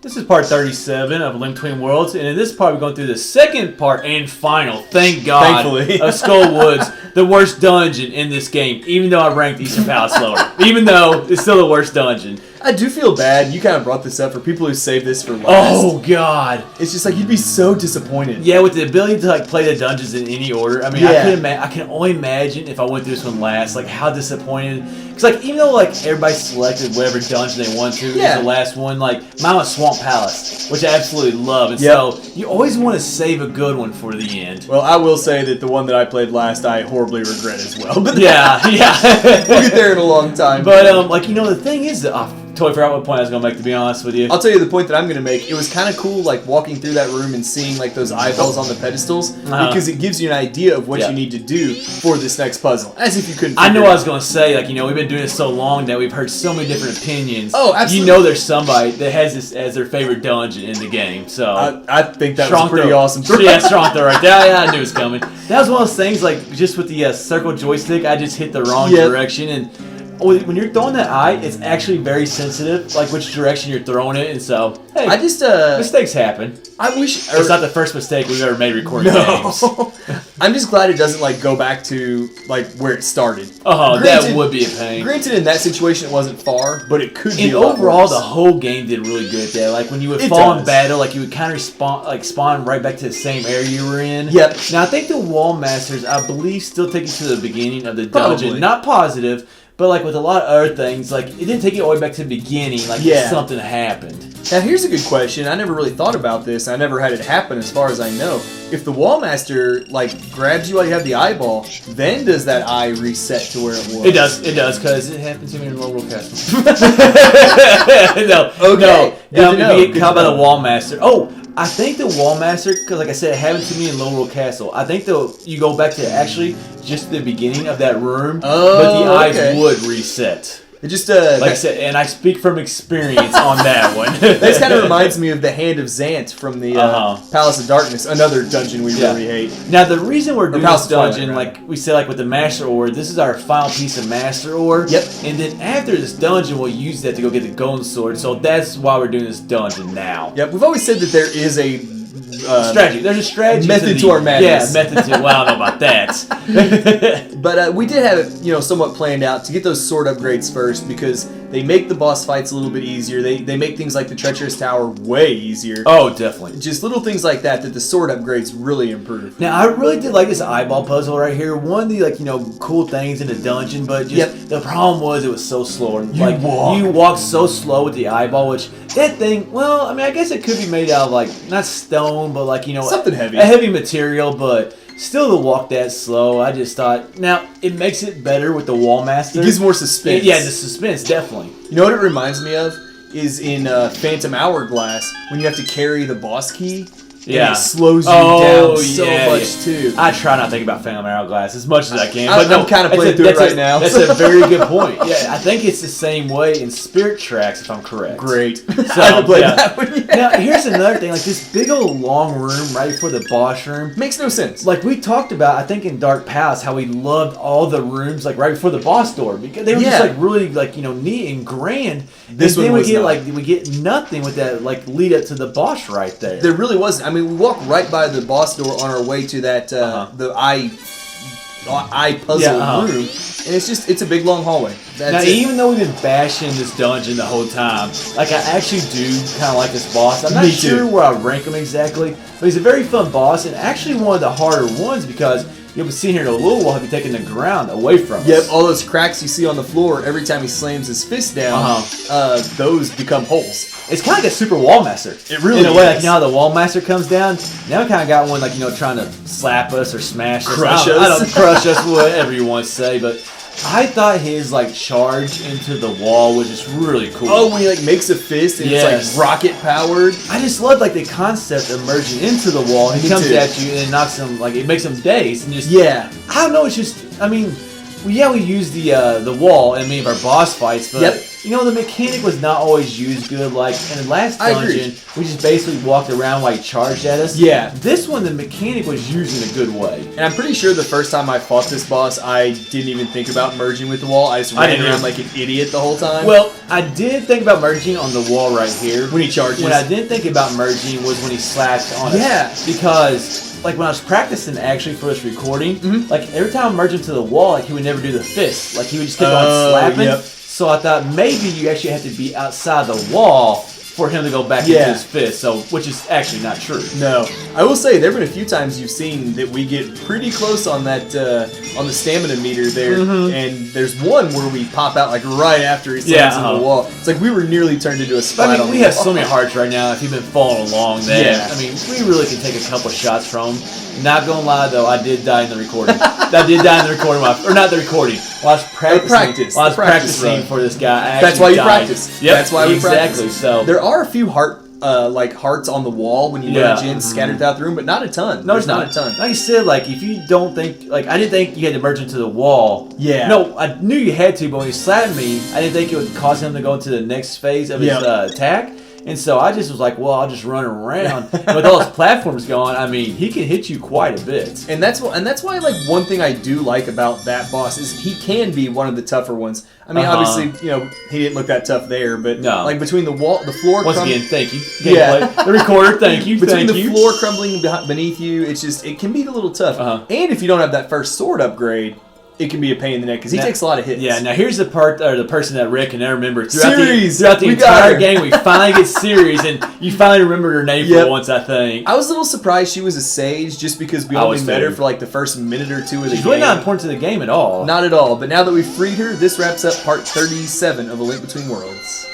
This is part 37 of Link Between Worlds, and in this part we're going through the second part and final, thank God, Thankfully. of Skull Woods, the worst dungeon in this game, even though I ranked Eastern Palace lower. Even though it's still the worst dungeon. I do feel bad. You kind of brought this up for people who save this for last. Oh, God. It's just like, you'd be so disappointed. Yeah, with the ability to like play the dungeons in any order. I mean, Yeah. I can only imagine if I went through this one last, like how disappointed. Because like even though like everybody selected whatever dungeon they want to, Yeah. is the last one. Like mine was Swamp Palace, which I absolutely love, and Yep. so you always want to save a good one for the end. Well, I will say that the one that I played last, I horribly regret as well. But Yeah, yeah. we'll get there in a long time. But like the thing is that I totally forgot what point I was gonna make. To be honest with you, I'll tell you the point that I'm going to make. It was kind of cool, like, walking through that room and seeing, like, those eyeballs on the pedestals, because it gives you an idea of what you need to do for this next puzzle, as if you couldn't I know figure I it was gonna say, like, we've been doing this so long that we've heard so many different opinions. Oh, absolutely. You know there's somebody that has this as their favorite dungeon in the game, so... I think that was a pretty awesome throw. Yeah, strong throw right there. Yeah, I knew it was coming. That was one of those things, like, just with the circle joystick, I just hit the wrong direction, and when you're throwing that eye, it's actually very sensitive, like which direction you're throwing it, and so, hey, I just, mistakes happen. I wish... It's not the first mistake we've ever made recording games. I'm just glad it doesn't, like, go back to, like, where it started. Oh, that Granted- would be a pain. Granted, in that situation, it wasn't far, but it could be And a lot overall, worse. the whole game did really good there. Like when you would It fall in does. battle, like you would kind of spawn right back to the same area you were in. Yep. Now I think the wall masters, I believe, still take you to the beginning of the dungeon. Probably. Not positive, but like with a lot of other things, like it didn't take you all the way back to the beginning. Like something happened. Now, here's a good question. I never really thought about this. I never had it happen as far as I know. If the wall master, like, grabs you while you have the eyeball, then does that eye reset to where it was? It does, because it happened to me in Lorule Castle. No, Okay. no. Good to know. You get caught by the wall master. Oh, I think the wall master, because like I said, it happened to me in Lorule Castle. I think you go back to actually just the beginning of that room, but the eyes would reset. It just, Like I said, and I speak from experience on that one. This kind of reminds me of the Hand of Zant from the Palace of Darkness, another dungeon we really hate. Now, the reason we're doing Palace this of Twilight, dungeon, right? like we said, like with the Master Ore, this is our final piece of Master Ore. Yep. And then after this dungeon, we'll use that to go get the Golden Sword. So that's why we're doing this dungeon now. Yep, we've always said that there is a strategy. There's a strategy. method to our madness. Yeah, method to. Well, I don't know about that. But we did have it, somewhat planned out to get those sword upgrades first, because they make the boss fights a little bit easier. They make things like the Treacherous Tower way easier. Oh, definitely. Just little things like that the sword upgrades really improve. Now, I really did like this eyeball puzzle right here. One of the, cool things in the dungeon, but just the problem was it was so slow. You walk so slow with the eyeball, which that thing, well, I mean, I guess it could be made out of, not stone, but something heavy. A heavy material, but still to walk that slow, I just thought, now, it makes it better with the wall master. It gives more suspense. Yeah, the suspense, definitely. You know what it reminds me of? Is in Phantom Hourglass, when you have to carry the boss key. And it slows you down so much, too. I try not to think about Phantom Hourglass as much as I can. But I'm kind of playing through it right now. That's a very good point. Yeah, I think it's the same way in Spirit Tracks, if I'm correct. Great. So, I haven't played that one yet. Now, here's another thing. Like, this big old long room right before the boss room. Makes no sense. Like, we talked about, I think, in Dark Palace, how we loved all the rooms, right before the boss door. Because they were just, really, neat and grand. This and then one was we get nothing with that, lead up to the boss right there. There really wasn't. I mean, we walked right by the boss door on our way to that the eye puzzle room, and it's a big long hallway. That's even though we've been bashing this dungeon the whole time, I actually do kind of like this boss. I'm not sure where I rank him exactly, but he's a very fun boss, and actually one of the harder ones because you'll be sitting here in a little while, he'll be taking the ground away from us. Yep, all those cracks you see on the floor every time he slams his fist down, those become holes. It's kind of like a super wall master. It really is. In a way, is. how the wall master comes down, now we kind of got one trying to slap us or smash us. Crush I us. don't crush us, whatever you want to say, but I thought his charge into the wall was just really cool. Oh, when he makes a fist and it's rocket powered. I just love the concept of merging into the wall. He comes at you and it knocks him it makes him dazed and just I don't know. It's just Well, yeah, we used the wall in many of our boss fights, but Yep. you know the mechanic was not always used good. Like in the last dungeon, we just basically walked around while he charged at us. Yeah. This one, the mechanic was used in a good way. And I'm pretty sure the first time I fought this boss, I didn't even think about merging with the wall. I just ran around like an idiot the whole time. Well, I did think about merging on the wall right here. When he charges. What I didn't think about merging was when he slapped on us. Yeah. Because like when I was practicing actually for this recording, like every time I merged into the wall, like he would never do the fist. Like he would just keep on slapping. Yep. So I thought maybe you actually have to be outside the wall for him to go back into his fist. So which is actually not true. No, I will say there have been a few times you've seen that we get pretty close on that on the stamina meter there, and there's one where we pop out like right after he slams into the wall. It's like we were nearly turned into a splat. I mean, we have so many hearts right now. If you've been following along, then Yeah. I mean, we really can take a couple shots from him. Not gonna lie though, I did die in the recording. I did die in the recording, or not the recording. While I was practicing, while I was practicing for this guy. I That's why you died. practice. Yep, That's why we exactly. practice. So there are a few hearts on the wall when you merge in, scattered throughout the room, but not a ton. No, There's it's not a ton. Like you said, like if you don't think, like I didn't think you had to merge into the wall. Yeah. No, I knew you had to, but when he slapped me, I didn't think it would cause him to go into the next phase of his attack. And so I just was like, well, I'll just run around. And with all his platforms going, I mean, he can hit you quite a bit. And that's why like one thing I do like about that boss is he can be one of the tougher ones. I mean, obviously, you know, he didn't look that tough there, but like between the floor. Once again, thank you. Gameplay. The recorder, thank you. Between the floor crumbling beneath you, it can be a little tough. And if you don't have that first sword upgrade, it can be a pain in the neck because he takes a lot of hits. Yeah, now here's the part, or the person that Rick can never remember. Throughout the entire game, we finally get Ceres, and you finally remembered her name for once, I think. I was a little surprised she was a sage just because we only met her for like the first minute or two of the game. She's really not important to the game at all. Not at all, but now that we've freed her, this wraps up part 37 of A Link Between Worlds.